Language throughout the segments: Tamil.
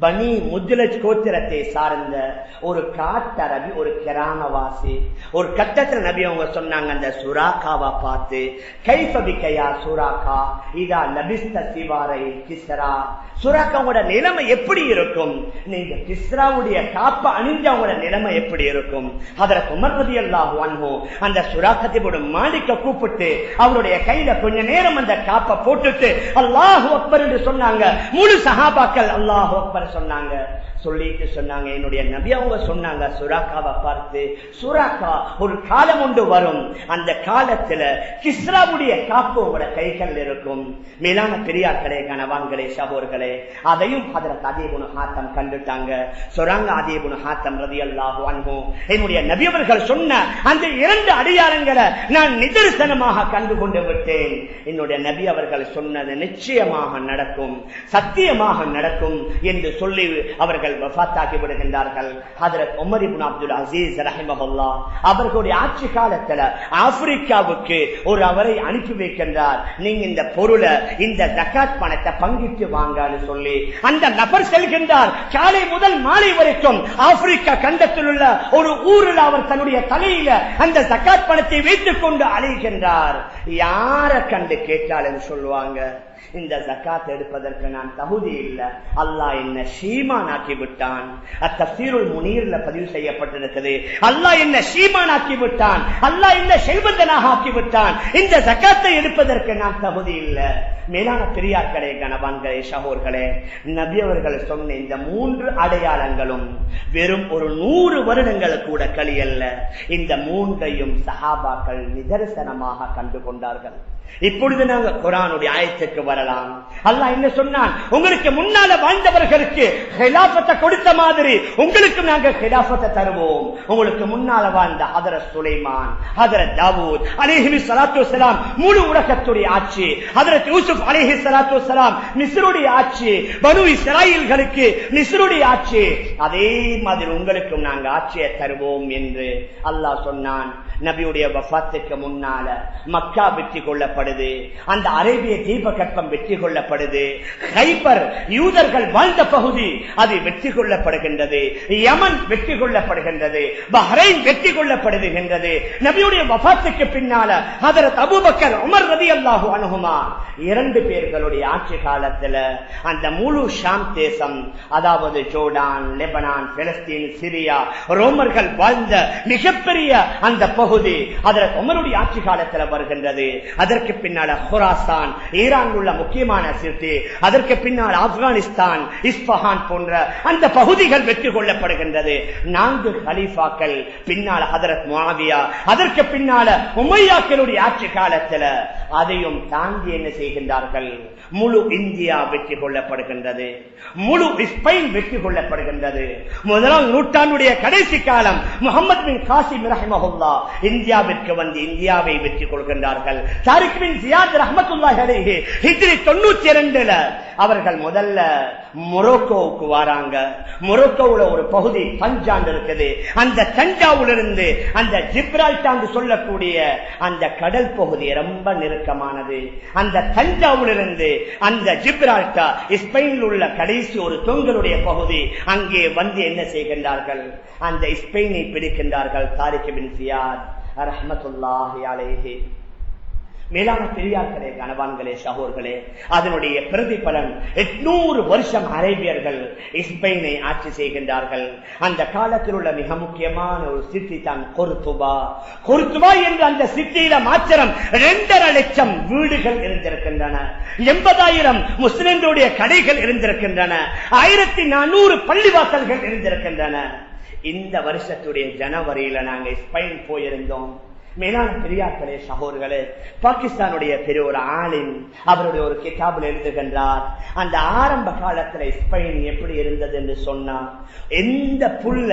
பனி முத்லஜ் கோத்திரத்தை சார்ந்த ஒரு காட்டரபி, ஒரு கிராமவாசி. ஒரு கட்டத்தில் நபி அவங்க சொன்னாங்க அந்த சுராக்காவை பார்த்து, கைஃப பிக்கயா சுராக்கா இதா லபிஸ்த சிவாரை கிஸ்ரா. சுராக்காவோட நிலைமை எப்படி இருக்கும்? நீங்க கிஸ்ராவுடைய காப்ப அணிஞ்சவங்களோட நிலைமை எப்படி இருக்கும்? ஹதரத் உமர் ரலியல்லாஹு அன்ஹு அந்த சுராக்கத்தியோட மாலிக்க கூப்பிட்டு அவருடைய கையில கொஞ்ச நேரம் அந்த காப்ப போட்டுட்டு அல்லாஹு அக்பர் என்று சொன்னாங்க. முழு சஹாபாக்கள் அல்லாஹு அக்பர் சொன்னாங்க. சொல்லிட்டு சொன்னாங்க, என்னுடைய நபி அவங்க சொன்னாங்க சுராக்காவை பார்த்து, சுராக்கா ஒரு காலம் ஒன்று வரும், அந்த காலத்துல கிஸ்ராவுடைய காப்பு உங்களோட கைகள் இருக்கும். மேலான பெரியார்களே, கணவான்களே, சகோர்களே, அதையும் ஹதரத் அதீ இப்னு ஹாத்தம் கண்டுட்டாங்க. சொன்னாங்க அதீ இப்னு ஹாத்தம் ரலியல்லாஹு அன்ஹு, என்னுடைய நபி அவர்கள் சொன்ன அந்த 2 அடையாளங்களை நான் நிதர்சனமாக கண்டு கொண்டு விட்டேன். என்னுடைய நபி அவர்கள் சொன்னது நிச்சயமாக நடக்கும், சத்தியமாக நடக்கும் என்று சொல்லி அவர்கள் வஃபாத்தாகி விடுகின்றார்கள். ஹஜ்ரத் உமர் இப்னு அப்துல் அசீஸ் ரஹிமஹுல்லாஹ் அவர்களுடைய ஆட்சி காலத்துல ஆப்பிரிக்காவுக்கு ஒரு அவரை அனுப்பி வைக்கின்றார். நீங்க இந்த பொருளை, இந்த ஜகாத் பணத்தை பங்கிட்டு வாங்கன்னு சொல்லி அந்த நபர் செல்கின்றார். காலை முதல் மாலை வரைக்கும் ஆப்பிரிக்கா கண்டத்தில் உள்ள ஒரு ஊரில் அவர் தன்னுடைய தலையில அந்த ஜகாத் பணத்தை வைத்துக் கொண்டு அழைக்கின்றார். யார கண்டு கேட்டாலும் சொல்லுவாங்க, இந்த ஜகாத் எடுப்பதற்கு நான் தகுதி இல்லை, அல்லாஹ் என்ன ஷீமான் ஆக்கி விட்டான். அத்தஃசீருல் முனீர்ல பதிவு செய்யப்பட்டிருக்கிறது, அல்லாஹ் என்ன ஷீமான் ஆக்கி விட்டான், அல்லாஹ் என்ன செல்வந்தனாக ஆக்கி விட்டான், இந்த ஜகாத்தை எடுப்பதற்கு நான் தகுதி இல்லை. மேலான பெரியார்களே, கணவான்களே, சகோர்களே, நபி அவர்கள் சொன்ன இந்த 3 அடையாளங்களும் வெறும் ஒரு 100 வருடங்கள் கூட கழியல்ல. இந்த 3ஐயும் சஹாபாக்கள் நிதர்சனமாக கண்டு கொண்டார்கள். இப்பொழுது நாங்க குர்ஆனுடைய ஆயத்துக்கு வரலாம். அல்லாஹ் என்ன சொன்னான்? உங்களுக்கு முன்னால வாழ்ந்தவர்களுக்கு ஹிலாஃபத்தை கொடுத்த மாதிரி உங்களுக்கு நாங்க ஹிலாஃபத்தை தருவோம். உங்களுக்கு முன்னால வாழ்ந்த ஹஜ்ரத் சுலைமான், ஹஜ்ரத் தாவூத் அலைஹி ஸலாத்து வஸலாம் முழு உலகத்துடைய ஆட்சி, ஹஜ்ரத் யூசுப் அலைஹி ஸலாத்து வஸலாம் மிஸ்ருடைய ஆட்சி, பனு இஸ்ராயீல்களுக்கு மிஸ்ருடைய ஆட்சி, அதே மாதிரி உங்களுக்கும் நாங்க ஆட்சியை தருவோம் என்று அல்லாஹ் சொன்னான். நபியுடைய வஃபாத்துக்கு முன்னால மக்கா வெற்றி கொள்ளப்படுது, அந்த அரேபிய தீபகற்பம் வெற்றி கொள்ளப்படுது, கைபர் யூதர்கள் வாழ்ந்த பகுதி அது வெற்றி கொள்ளப்படுகின்றது, யமன் வெற்றி கொள்ளப்படுகின்றது, பஹ்ரைன் வெற்றி கொள்ளப்படுகின்றது. நபியுடைய வஃபாத்துக்கு பின்னால ஹஜ்ரத் அபூபக்கர், உமர் ரலியல்லாஹு அன்ஹுமா 2 பேர்களுடைய ஆட்சி காலத்துல அந்த முழு ஷாம் தேசம், அதாவது ஜோர்டான், லெபனான், பெலஸ்தீன், சிரியா, ரோமர்கள் வாழ்ந்த மிகப்பெரிய அந்த பகுதி ஹஜ்ரத் உமருடைய ஆட்சி காலத்தில் வருகின்றது. அதற்கு பின்னால ஹுராசான், ஈரான் உள்ள முக்கியமான சிட்டி, அதற்கு பின்னால் ஆப்கானிஸ்தான், இஸ்பஹான் போன்ற அந்த பகுதிகள் வெற்றி கொள்ளப்படுகின்றது. 4 கலீஃபாக்கள் பின்னால் ஹஜ்ரத் முஆவியா, அதற்கு பின்னால உமையாக்களுடைய ஆட்சி காலத்தில் அதையும் தாண்டி என்ன செய்கின்றார்கள்? முழு இந்தியா வெற்றி கொள்ளப்படுகின்றது, முழு ஸ்பெயின் வெற்றி கொள்ளப்படுகின்றது. 1ஆம் நூற்றாண்டுடைய கடைசி காலம் முஹம்மது பின் காசிம் ரஹிமஹுல்லாஹ் இந்தியாவிற்கு வந்து இந்தியாவை வெற்றி கொள்கின்றார்கள். தாரிக் பின் ஜியாத் ரஹ்மத்துல்லாஹி அலைஹி ஹிஜ்ரி 92ல அவர்கள் முதல்ல மொரோக்கோவுக்கு வராங்க. மொரோக்கோவுல ஒரு பகுதி தஞ்சான் இருக்குது. அந்த தஞ்சாவிலிருந்து அந்த ஜிப்ரால்டார் சொல்லக்கூடிய அந்த கடல் பகுதி ரொம்ப நெருக்கமானது. அந்த தஞ்சாவிலிருந்து அந்த ஜிப்ரால்டார் ஸ்பெயினில் உள்ள கடைசி ஒரு தொங்கலுடைய பகுதி, அங்கே வந்து என்ன செய்கின்றார்கள்? அந்த ஸ்பெயினை பிடிக்கின்றார்கள். தாரிக் பின் ஜியாத் ரஹ்மத்துல்லாஹி அலைஹி. மேலான பெரியார்களே, கணவான்களே, சகோர்களே, அதனுடைய பிரதிபலன் 800 வருஷம் அரேபியர்கள் ஸ்பெயினை ஆட்சி செய்கின்றார்கள். அந்த காலத்தில் உள்ள மிக முக்கியமான ஒரு சிட்டி தான் கொர்துபா. கொர்துபா என்ற அந்த சிட்டியில மாத்திரம் 2.5 லட்சம் வீடுகள் இருந்திருக்கின்றன, 80,000 முஸ்லிம்களுடைய கடைகள் இருந்திருக்கின்றன, 1400 பள்ளிவாசல்கள் இருந்திருக்கின்றன. இந்த வருஷத்துடைய ஜனவரியில நாங்க ஸ்பெயின் போயிருந்தோம். மேலான பெரியார்களே, சகோதரர்களே, பாகிஸ்தானுடைய பெரிய ஒரு ஆலிம் அவருடைய ஒரு கிதாபில் எழுதுகின்றார், அந்த ஆரம்ப காலத்துல ஸ்பெயின் எப்படி இருந்தது என்று சொன்னா, எந்த புல்ல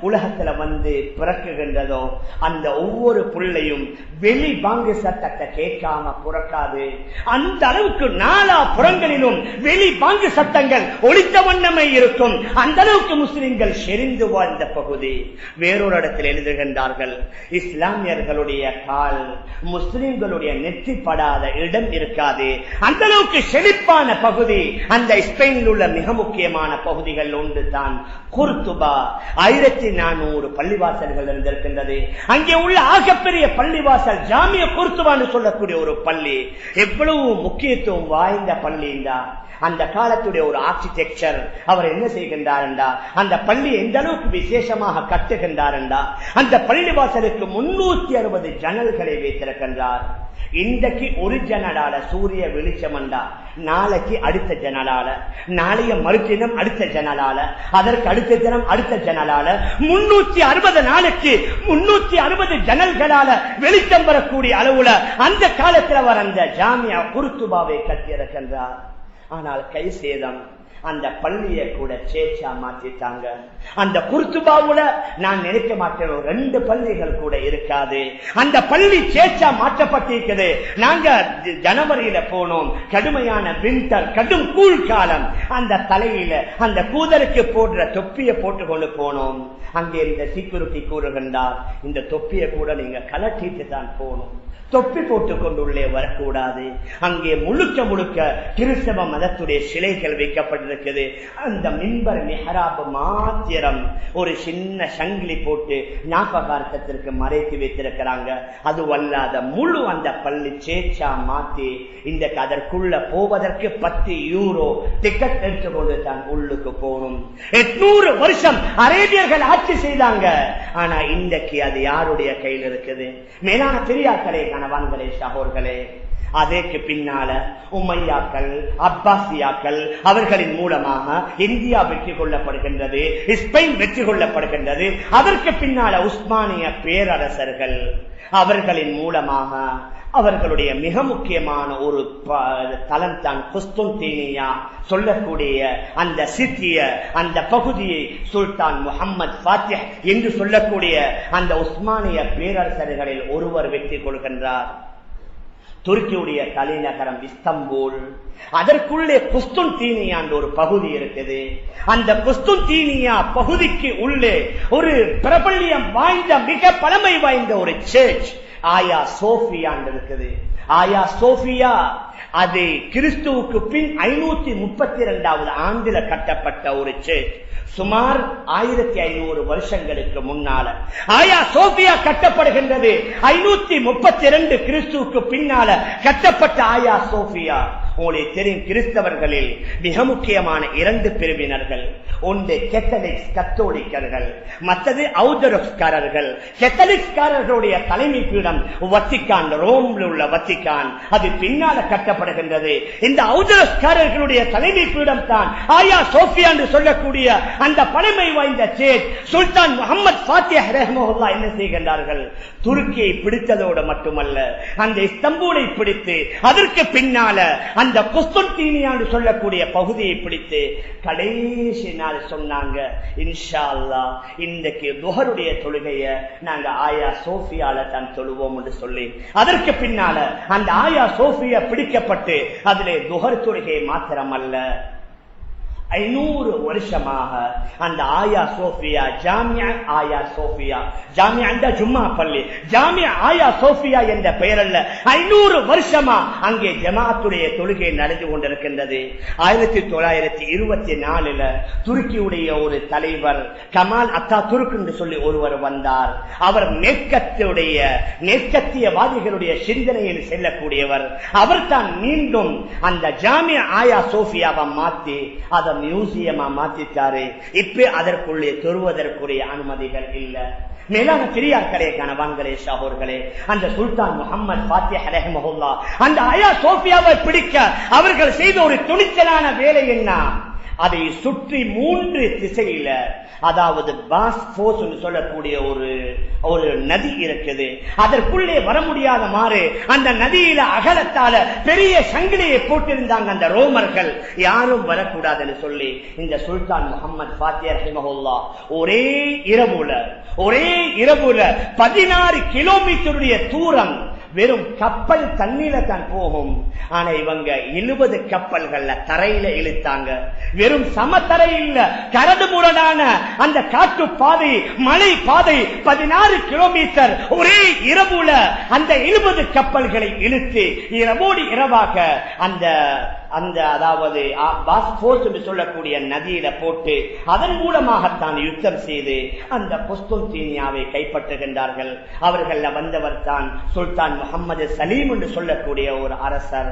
உலகத்துல வந்து பிறக்குகின்றதோ அந்த ஒவ்வொரு புல்லையும் வெளி பாங்கு சத்தத்தை கேட்காம பிறக்காது. அந்த அளவுக்கு 4 புறங்களிலும் வெளி பாங்கு சத்தங்கள் ஒலித்த வண்ணமே இருக்கும். அந்த அளவுக்கு முஸ்லிம்கள் செறிந்து வாழ்ந்த பகுதி. வேறொரு இடத்தில் எழுதுகின்றார்கள், இஸ்லாமியர்களுடைய முஸ்லிம்களுடைய கால், முஸ்லிம்களுடைய நெற்றிப்படாத இடம் இருக்காது. அந்த அளவுக்கு செழிப்பான பகுதி அந்த ஸ்பெயினில் உள்ள மிக முக்கியமான பகுதிகள் ஒன்று தான் குர்துபா. 1400 பள்ளிவாசல்கள் இருந்திருக்கின்றது. அங்கே உள்ள ஆகப்பெரிய பள்ளிவாசல் ஜாமியா குர்துபான்னு சொல்லக்கூடிய ஒரு பள்ளி. எவ்வளவு முக்கியத்துவம் வாய்ந்த பள்ளி. அந்த காலத்துடைய ஒரு ஆர்கிடெக்சர் அவர் என்ன செய்கின்றார் என்றா, அந்த பள்ளி எந்த அளவுக்கு விசேஷமாக கட்டுகின்றார் என்றா, அந்த பள்ளிவாசலுக்கு 360 ஜன்னல்களை வைத்திருக்கின்றார். இன்றைக்கு ஒரு ஜன்னலால சூரிய வெளிச்சம் என்றா, நாளைக்கு அடுத்த ஜன்னலால, நாளைய மறுதினம் அடுத்த ஜன்னலால, அதற்கு அடுத்த தினம் அடுத்த ஜன்னலால, 360 நாளுக்கு 360 ஜன்னல்களால வெளிச்சம் பெறக்கூடிய அளவுல அந்த காலத்தில் அவர் அந்த ஜாமியா குர்துபாவை கட்டியிருக்கின்றார். ஆனால் கை சேதம், அந்த பள்ளியை கூட சேச்சா மாத்திட்டாங்க. அந்த குர்துபாவுல நான் நினைக்க மாட்டேன் 2 பள்ளிகள் கூட இருக்காது. அந்த பள்ளி சேச்சா மாற்றப்பட்டிருக்கிறது. நாங்க ஜனவரியில போனோம், கடுமையான வின்டர், கடும் கூழ்காலம். அந்த தலையில அந்த கூதருக்கு போடுற தொப்பியை போட்டுக்கொண்டு போனோம். அங்கே இந்த செக்யூரிட்டி கூறுகின்றார், இந்த தொப்பியை கூட நீங்க கலட்டிட்டு தான் போகணும், தொப்பி போட்டுக் கொண்டுள்ளே வரக்கூடாது. அங்கே முழுக்க முழுக்க கிறிஸ்தவ மதத்துடைய சிலைகள் வைக்கப்பட்டிருக்கிறது. அந்த மிம்பர் மிஹராப் மாத்திரம் ஒரு சின்ன சங்கிலி போட்டு ஞாபகார்த்தத்திற்கு மறைத்து வைத்திருக்கிறாங்க. அதுவல்லாத முழு அந்த பள்ளி சேச்சா மாத்தி இந்த அதற்குள்ள போவதற்கு 10 யூரோ டிக்கெட் எடுத்துக்கொண்டு தான் உள்ளுக்கு போகணும். 800 வருஷம் அரேபியர்கள் ஆட்சி செய்தாங்க. ஆனா இன்றைக்கு அது யாருடைய கையில் இருக்குது? மேலான பெரியார்களே, கணவான்களே, சகோர்களே, அதற்கு பின்னால உமையாக்கள், அப்பாசியாக்கள் அவர்களின் மூலமாக இந்தியா வெற்றி கொள்ளப்படுகின்றது, ஸ்பெயின் வெற்றி கொள்ளப்படுகின்றது. அதற்கு பின்னால உஸ்மானிய பேரரசர்கள் அவர்களின் மூலமாக அவர்களுடைய மிக முக்கியமான ஒரு தலம் தான் குஸ்துன்தீனியா சொல்லக்கூடிய அந்த சித்திய அந்த பகுதியை சுல்தான் முஹம்மது ஃபாத்திஹ் என்று சொல்லக்கூடிய அந்த உஸ்மானிய பேரரசர்களில் ஒருவர் வெற்றி கொள்கின்றார். துருக்கியுடைய தலைநகரம் இஸ்தம்பூல், அதற்குள்ளே குஸ்துன்தீனியா என்ற ஒரு பகுதி இருக்குது. அந்த குஸ்துன்தீனியா பகுதிக்கு உள்ளே ஒரு பிரபல்யம் வாய்ந்த மிக பழமை வாய்ந்த ஒரு சர்ச் ஆயா சோஃபியா இருக்குது. ஆயா சோஃபியா அது கிறிஸ்துவுக்கு பின் 532வது ஆண்டில கட்டப்பட்ட ஒரு சர்ச். சுமார் 1500 வருஷங்களுக்கு முன்னால ஆயா சோஃபியா கட்டப்படுகின்றது. 532 கிறிஸ்துவுக்கு பின்னால கட்டப்பட்ட ஆயா சோஃபியா. உங்களுக்கு தெரியும், கிறிஸ்தவர்களில் மிக முக்கியமான 2 பிரிவினர்கள். ஒன்று கேத்தலிக்ஸ், கத்தோலிக்கர்கள், மற்றது ஆர்த்தடாக்ஸ்காரர்கள். கேத்தலிக்ஸ்காரர்களுடைய தலைமை பீடம் வத்திக்கான், ரோம்ல உள்ள வத்திக்கான், அது பின்னால கட்டப்படுகின்றது. இந்த ஆர்த்தடாக்ஸ்காரர்களுடைய தலைமை பீடம் தான் ஆயா சோஃபியா என்று சொல்லக்கூடிய அந்த பழமை வாய்ந்த சேட். சுல்தான் முஹம்மது ஃபாத்திஹ் ரஹ்மத்துல்லாஹ் என்ன செய்கின்றார்கள்? துருக்கியை பிடித்ததோடு மட்டுமல்ல, அந்த இஸ்தம்பூலை பிடித்து அதற்கு பின்னால அந்த குஸ்துன்தீனியா என்று சொல்லக்கூடிய பகுதியை பிடித்து கடைசி நாள் சொன்னாங்க, இன்ஷா அல்லாஹ் இன்றைக்கு துஹருடைய தொழுகையை நாங்க ஆயா சோஃபியால தான் தொழுவோம் என்று சொல்லி அதற்கு பின்னால அந்த ஆயா சோஃபியா பிடிக்கப்பட்டு அதிலே துஹர் தொழுகை மாத்திரமல்ல, 500 வருஷமாக அந்த ஆயா சோஃபியா, ஜாமியா ஆயா சோஃபியா, ஜாமியா என்ற ஜும்மா பள்ளி, ஜாமியா ஆயா சோஃபியா என்ற பெயரல்ல, 500 வருஷமா அங்கே ஜமாத்துடைய தொழுகை நடந்து கொண்டிருக்கின்றது. 1924 துருக்கியுடைய ஒரு தலைவர் கமால் அத்தா துருக் என்று சொல்லி ஒருவர் வந்தார். அவர் மேற்கத்தியவாதிகளுடைய சிந்தனையில் செல்லக்கூடியவர். அவர் தான் மீண்டும் அந்த ஜாமியா ஆயா சோஃபியாவை மாற்றி அதை மியூசியமா மாத்திட்டாரு. இப்ப அதற்குள்ளே தொழுவதற்குரிய அனுமதிகள் இல்ல. மேலான பெரியார்களே, கணவான்களே, சகோர்களே, அந்த சுல்தான் முஹம்மது ஃபாத்திஹ் ரஹ்மத்துல்லாஹ் அந்த ஆயா சோஃபியாவை பிடிக்க அவர்கள் செய்த ஒரு துணிச்சலான வேலை என்ன? அதை சுற்றி 3 திசையில, அதாவது பாஸ்போஸ் சொல்லக்கூடிய ஒரு நதி இருக்குது. அதற்குள்ளே வர முடியாத மாறு அந்த நதியில அகலத்தால பெரிய சங்கிலியை போட்டிருந்தாங்க அந்த ரோமர்கள். யாரும் வரக்கூடாதுன்னு சொல்லி இந்த சுல்தான் முஹம்மது ஃபாத்திஹ் ரஹ்மத்துல்லாஹ் ஒரே இரவுல 16 கிலோமீட்டருடைய தூரம் வெறும் கப்பல் தண்ணீர தான் போகும். ஆனா இவங்க 70 கப்பல்கள்ல தரையில இழுத்தாங்க. வெறும் சமத்தரை இல்ல, கரடு முரடான அந்த காட்டு பாதை, மலை பாதை 16 கிலோமீட்டர் ஒரே இரவுல அந்த 70 கப்பல்களை இழுத்து இரவோடு இரவாக அந்த அதாவது பாஸ்போர்ஸ் என்று சொல்லக்கூடிய நதியில போட்டு அதன் மூலமாகத்தான் யுத்தம் செய்து அந்த குஸ்துன்தீனியாவை கைப்பற்றுகின்றார்கள். அவர்கள் வந்தவர் தான் சுல்தான் முகமது சலீம் என்று சொல்லக்கூடிய ஒரு அரசர்.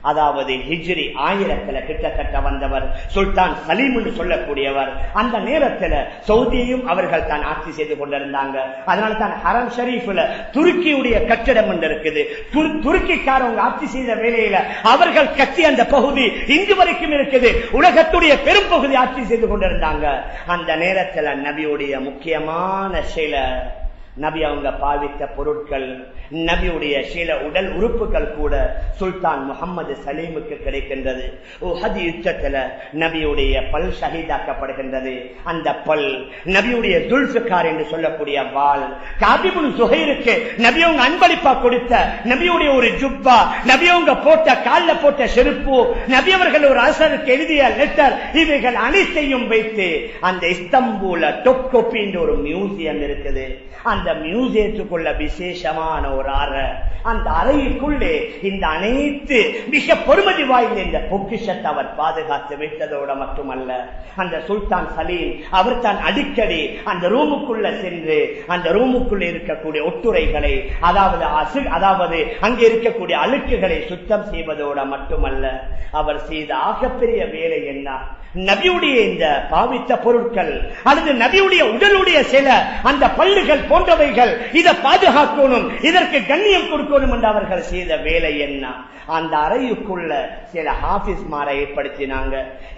அதாவது ஹிஜ்ரி 1000 கிட்டத்தட்ட வந்தவர் சுல்தான் சலீம் என்று சொல்லக்கூடியவர். அந்த நேரத்தில் சவுதியையும் அவர்கள் தான் ஆட்சி செய்து கொண்டிருந்தாங்க. அதனால தான் ஹரம் ஷரீஃப்ல துருக்கியுடைய கட்டிடம் ஒன்று இருக்குது. துருக்கிக்காரவங்க ஆட்சி செய்த வேளையில அவர்கள் கட்டி அந்த பகுதி இன்று வரைக்கும் இருக்குது. உலகத்துடைய பெரும் பகுதி ஆட்சி செய்து கொண்டிருந்தாங்க. அந்த நேரத்தில் நபியுடைய முக்கியமான சில நபி அவங்க பாவித்த பொருட்கள், நபியுடைய சில உடல் உறுப்புகள் கூட சுல்தான் முகமது சலீமுக்கு கிடைக்கின்றது. உஹது யுத்தத்தில் நபியுடைய பல் ஷஹீதாக்கப்படுகின்றது. அந்த பல் நபியுடைய துல்ஃபிகார் என்று சொல்லக்கூடிய வாள், காபிபுல் சுஹைருக்கு நபி அவங்க அன்பளிப்பா கொடுத்த நபியுடைய ஒரு ஜுப்பா, நபி அவங்க போட்ட கால்ல போட்ட செருப்பு, நபி அவர்கள் ஒரு அரசருக்கு எழுதிய லெட்டர், இவைகள் அனைத்தையும் வைத்து அந்த இஸ்தம்பூல டொப்கோப்பி என்ற ஒரு மியூசியம் இருக்குது. அந்த மியூசியத்துக்குள்ள விசேஷமான ஒரு அறை, அந்த அறைக்குள்ளே இந்த அனைத்து மிக பொறுமதி வாய்ந்த இந்த பொக்கிஷத்தை அவர் பாதுகாத்து வைத்ததோடு மட்டுமல்ல, அந்த சுல்தான் சலீம் அவர் தான் அடிக்கடி அந்த ரூமுக்குள்ள சென்று அந்த ரூமுக்குள்ள இருக்கக்கூடிய ஒட்டுரைகளை, அதாவது அங்கே இருக்கக்கூடிய அழுக்குகளை சுத்தம் செய்வதோடு மட்டுமல்ல, அவர் செய்த ஆகப்பெரிய வேலை என்ன, நபியுடைய இந்த பாவித்த பொருட்கள் அல்லது நபியுடைய உடலுடைய சில அந்த பல்லுகள் போன்றவைகள் இதை பாதுகாக்கணும், இதற்கு கண்ணியம் கொடுக்கணும் என்று அவர்கள் செய்த வேலை என்ன. அந்த அறையுக்குள்ள சில ஹாஃபிஸ் மாரை ஏற்படுத்தினாங்க.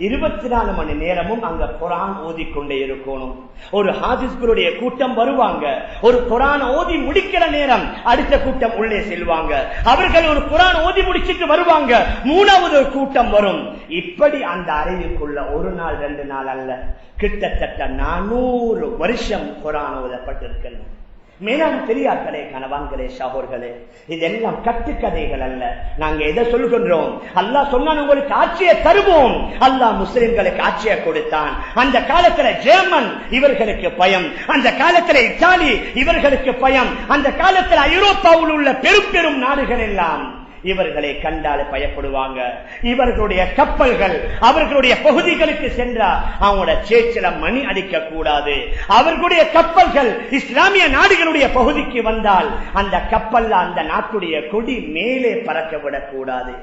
24 மணி நேரமும் அங்க குரான் ஓதிக்கொண்டே இருக்கணும். ஒரு ஹாஃபிஸ்களுடைய கூட்டம் வருவாங்க, ஒரு குரான் ஓதி முடிக்கிற நேரம் அடுத்த கூட்டம் உள்ளே செல்வாங்க. அவர்கள் ஒரு குரான் ஓதி முடிச்சிட்டு வருவாங்க, 3வது கூட்டம் வரும். இப்படி அந்த அறையுக்குள்ள ஒரு நாள் 2 நாள் அல்ல, கிட்டத்தட்ட 400 வருஷம் குரான் ஓதப்பட்டிருக்கிறது. மேலான பெரியார்களே, கணவான்களே, சகோர்களே, இதெல்லாம் கட்டுக்கதைகள் அல்ல. நாங்க எதை சொல்கின்றோம்? அல்லாஹ் சொன்னான் உங்களுக்கு ஆட்சியை தருவோம். அல்லாஹ் முஸ்லிம்களுக்கு ஆட்சியை கொடுத்தான். அந்த காலத்துல ஜெர்மன் இவர்களுக்கு பயம், அந்த காலத்துல இத்தாலி இவர்களுக்கு பயம், அந்த காலத்துல ஐரோப்பாவில் உள்ள பெரும் பெரும் நாடுகள் எல்லாம் இவர்களை கண்டால் பயப்படுவாங்க. இவர்களுடைய கப்பல்கள் அவர்களுடைய பகுதிகளுக்கு சென்றால் அவங்களோட சேச்சில மணி அடிக்க கூடாது. அவர்களுடைய கப்பல்கள் இஸ்லாமிய நாடுகளுடைய பகுதிக்கு வந்தால் அந்த கப்பல்ல அந்த நாட்டுடைய கொடி மேலே பறக்க விடக்கூடாது.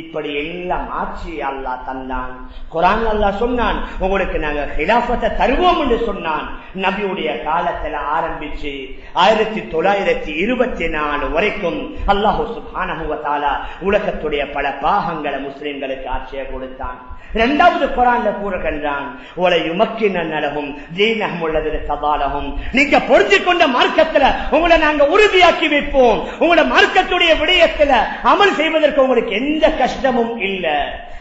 இப்படி எல்லாம் ஆட்சி அல்லாஹ் தந்தான். குர்ஆன் அல்லாஹ் சொன்னான் உங்களுக்கு நாங்க ஹிலாஃபத்தை தருவோம் என்று சொன்னான். நபியுடைய காலத்துல ஆரம்பிச்சு 1924 வரைக்கும் அல்லாஹ் சுப்ஹானஹு வ தஆலா உலகத்துடைய பல பாகங்களை முஸ்லிம்களுக்கு ஆட்சியை கொடுத்தான். 2வது குர்ஆன்ல கூறுகின்றான் நீங்க பொருந்தி கொண்ட மார்க்கத்துல உங்களை நாங்க உறுதியாக்கி வைப்போம். உங்களோட மார்க்கத்துடைய விடயத்துல அமல் செய்வதற்கு உங்களுக்கு எந்த கஷ்டமும் இல்லை.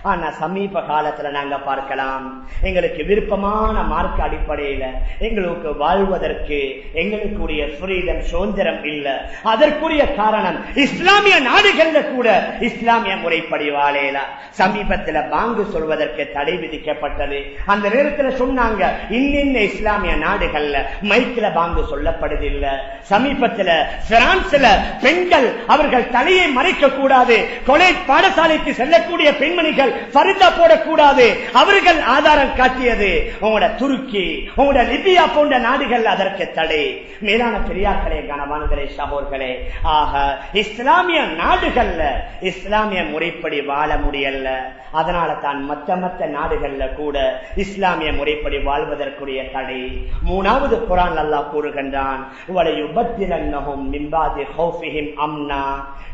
ஆனா சமீப காலத்துல நாங்க பார்க்கலாம், எங்களுக்கு விருப்பமான மார்க்க அடிப்படையில எங்களுக்கு வாழ்வதற்கு எங்களுக்குரிய ஃப்ரீடம் சுதந்திரம் இல்ல. அதற்குரிய காரணம் இஸ்லாமிய நாடுகள்ல கூட இஸ்லாமிய முறைப்படி வாழல. சமீபத்துல பாங்கு சொல்வதற்கு தடை விதிக்கப்பட்டது. அந்த நேரத்தில் சொன்னாங்க இன்னின்ன இஸ்லாமிய நாடுகள்ல மைக்கில பாங்கு சொல்லப்படுதில்லை. சமீபத்தில் பிரான்ஸ்ல பெண்கள் அவர்கள் தலையை மறைக்க கூடாது, காலேஜ் பாடசாலைக்கு செல்லக்கூடிய பெண்மணிகள் பரிதா போடக்கூடாது, அவர்கள் ஆதாரம் காட்டியது. உங்களோட துருக்கி, உங்களோட லிபியா போன்ற நாடுகள் அதற்கு தடை. மேலான பெரியார்களே, கனவான்களே, சகோர்களே, ஆக இஸ்லாமிய நாடுகள்ல இஸ்லாமிய முறைப்படி வாழ முடியல. அதனால தான் மற்ற நாடுகள்ல கூட இஸ்லாமிய முறைப்படி வாழ்வதற்குரிய தடை. 3வது குர்ஆன் அல்லாஹ் கூறுகின்றான்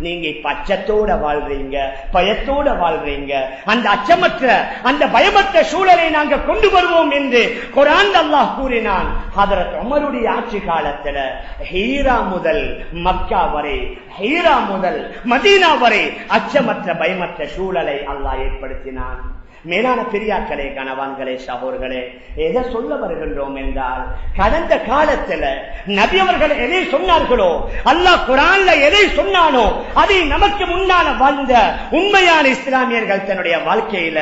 நீங்க அச்சத்தோட வாழ்றீங்க, பயத்தோட வாழ்றீங்க, அந்த அச்சமற்ற அந்த பயமற்ற சூழலை நாங்க கொண்டு வருவோம் என்று குர்ஆன் அல்லாஹ் கூறினான். ஹஜ்ரத் உமருடைய ஆட்சி காலத்துல ஹீரா முதல் மக்கா வரை, ஹீரா முதல் மதீனா வரை அச்சமற்ற பயமற்ற சூழலை அல்லாஹ் ஏற்படுத்தினான். மேலான பெரியார்களே, கணவான்களே, சகோதரர்களே, எதை சொல்ல வருகின்றோம் என்றால், கடந்த காலத்தில் நபி அவர்கள் எதை சொன்னார்களோ, அல்லாஹ் குர்ஆன்ல எதை சொன்னானோ அதை நமக்கு முன்னால வாழ்ந்த உண்மையான இஸ்லாமியர்கள் தன்னுடைய வாழ்க்கையில